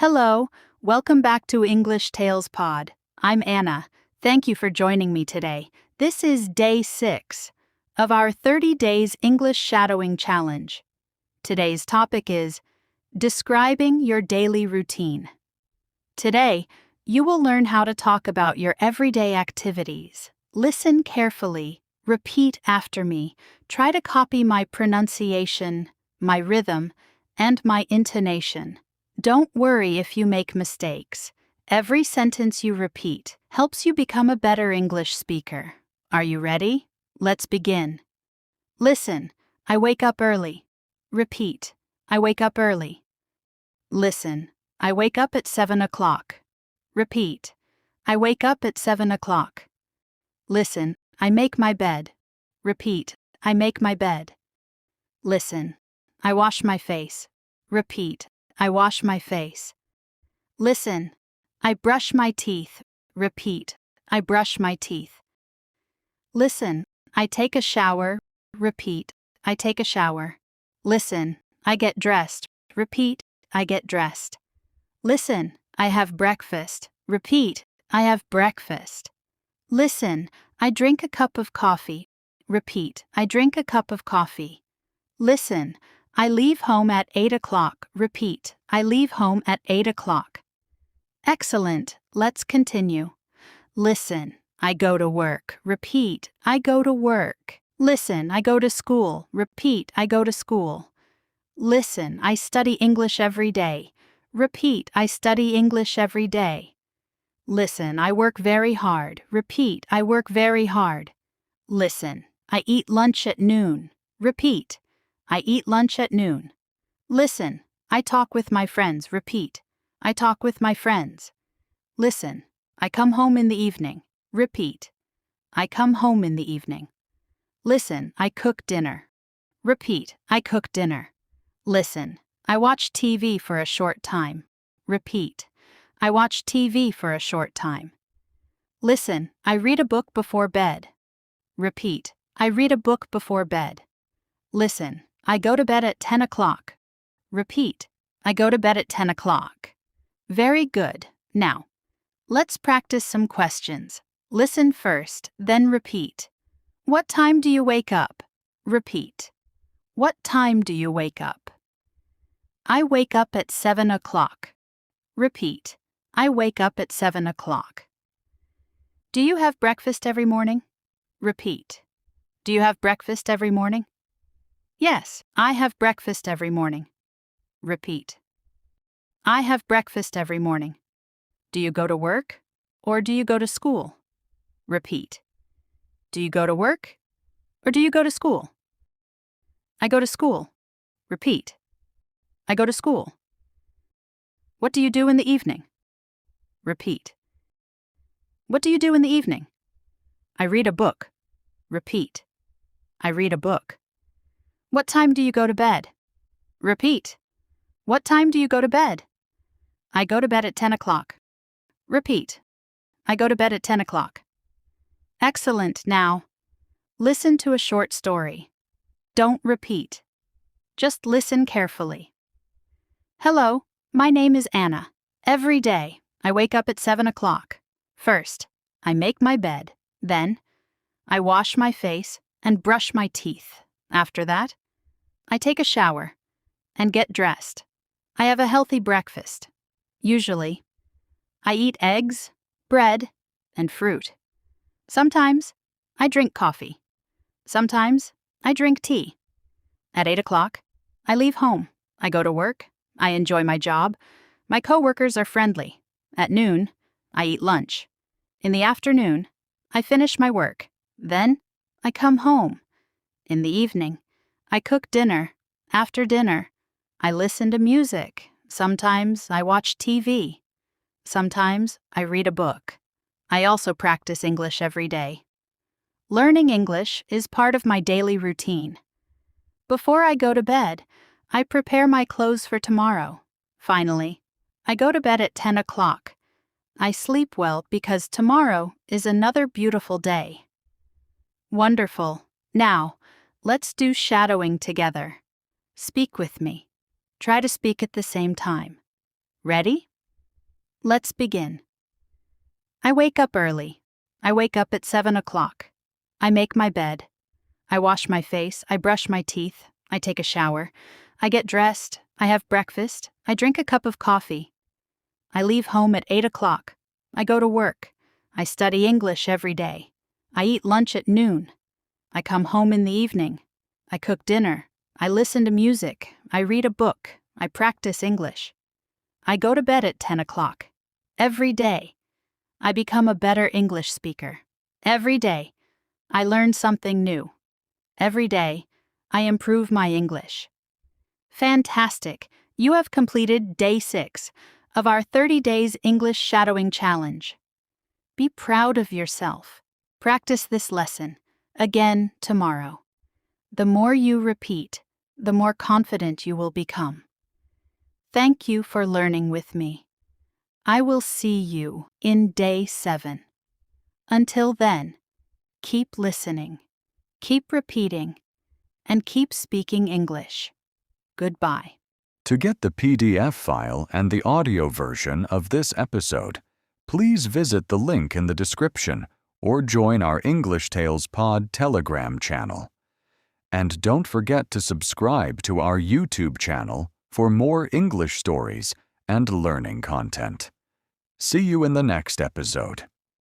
Hello, welcome back to English Tales Pod. I'm Anna. Thank you for joining me today. This is day 6 of our 30 Days English Shadowing Challenge. Today's topic is describing your daily routine. Today, you will learn how to talk about your everyday activities. Listen carefully, repeat after me, try to copy my pronunciation, my rhythm, and my intonation. Don't worry if you make mistakes. Every sentence you repeat helps you become a better English speaker. Are you ready? Let's begin. Listen, I wake up early. Repeat, I wake up early. Listen, I wake up at 7 o'clock. Repeat, I wake up at 7 o'clock. Listen, I make my bed. Repeat, I make my bed. Listen, I wash my face. Repeat, I wash my face. Listen, I brush my teeth. Repeat, I brush my teeth. Listen, I take a shower. Repeat, I take a shower. Listen, I get dressed. Repeat, I get dressed. Listen, I have breakfast. Repeat, I have breakfast. Listen, I drink a cup of coffee. Repeat, I drink a cup of coffee. Listen, I leave home at 8 o'clock. Repeat, I leave home at 8 o'clock. Excellent, let's continue. Listen, I go to work. Repeat, I go to work. Listen, I go to school. Repeat, I go to school. Listen, I study English every day. Repeat, I study English every day. Listen, I work very hard. Repeat, I work very hard. Listen, I eat lunch at noon. Repeat, I eat lunch at noon. Listen, I talk with my friends. Repeat, I talk with my friends. Listen, I come home in the evening. Repeat, I come home in the evening. Listen, I cook dinner. Repeat, I cook dinner. Listen, I watch TV for a short time. Repeat, I watch TV for a short time. Listen, I read a book before bed. Repeat, I read a book before bed. Listen, I go to bed at 10 o'clock. Repeat, I go to bed at 10 o'clock. Very good. Now, let's practice some questions. Listen first, then repeat. What time do you wake up? Repeat. What time do you wake up? I wake up at 7 o'clock. Repeat. I wake up at 7 o'clock. Do you have breakfast every morning? Repeat. Do you have breakfast every morning? Yes, I have breakfast every morning. Repeat. I have breakfast every morning. Do you go to work or do you go to school? Repeat. Do you go to work or do you go to school? I go to school. Repeat. I go to school. What do you do in the evening? Repeat. What do you do in the evening? I read a book. Repeat. I read a book. What time do you go to bed? Repeat. What time do you go to bed? I go to bed at 10 o'clock. Repeat. I go to bed at 10 o'clock. Excellent. Now, listen to a short story. Don't repeat. Just listen carefully. Hello, my name is Anna. Every day, I wake up at 7 o'clock. First, I make my bed. Then, I wash my face and brush my teeth. After that, I take a shower and get dressed. I have a healthy breakfast. Usually, I eat eggs, bread, and fruit. Sometimes, I drink coffee. Sometimes, I drink tea. At 8 o'clock, I leave home. I go to work. I enjoy my job. My coworkers are friendly. At noon, I eat lunch. In the afternoon, I finish my work. Then, I come home. In the evening, I cook dinner. After dinner, I listen to music. Sometimes I watch TV. Sometimes I read a book. I also practice English every day. Learning English is part of my daily routine. Before I go to bed, I prepare my clothes for tomorrow. Finally, I go to bed at 10 o'clock. I sleep well because tomorrow is another beautiful day. Wonderful. Now, let's do shadowing together. Speak with me. Try to speak at the same time. Ready? Let's begin. I wake up early. I wake up at 7 o'clock. I make my bed. I wash my face. I brush my teeth. I take a shower. I get dressed. I have breakfast. I drink a cup of coffee. I leave home at 8 o'clock. I go to work. I study English every day. I eat lunch at noon. I come home in the evening. I cook dinner. I listen to music. I read a book. I practice English. I go to bed at 10 o'clock. Every day, I become a better English speaker. Every day, I learn something new. Every day, I improve my English. Fantastic! You have completed day 6 of our 30 Days English Shadowing Challenge. Be proud of yourself. Practice this lesson again tomorrow. The more you repeat, the more confident you will become. Thank you for learning with me. I will see you in day 7. Until then, keep listening, keep repeating, and keep speaking English. Goodbye. To get the PDF file and the audio version of this episode, please visit the link in the description or join our English Tales Pod Telegram channel. And don't forget to subscribe to our YouTube channel for more English stories and learning content. See you in the next episode.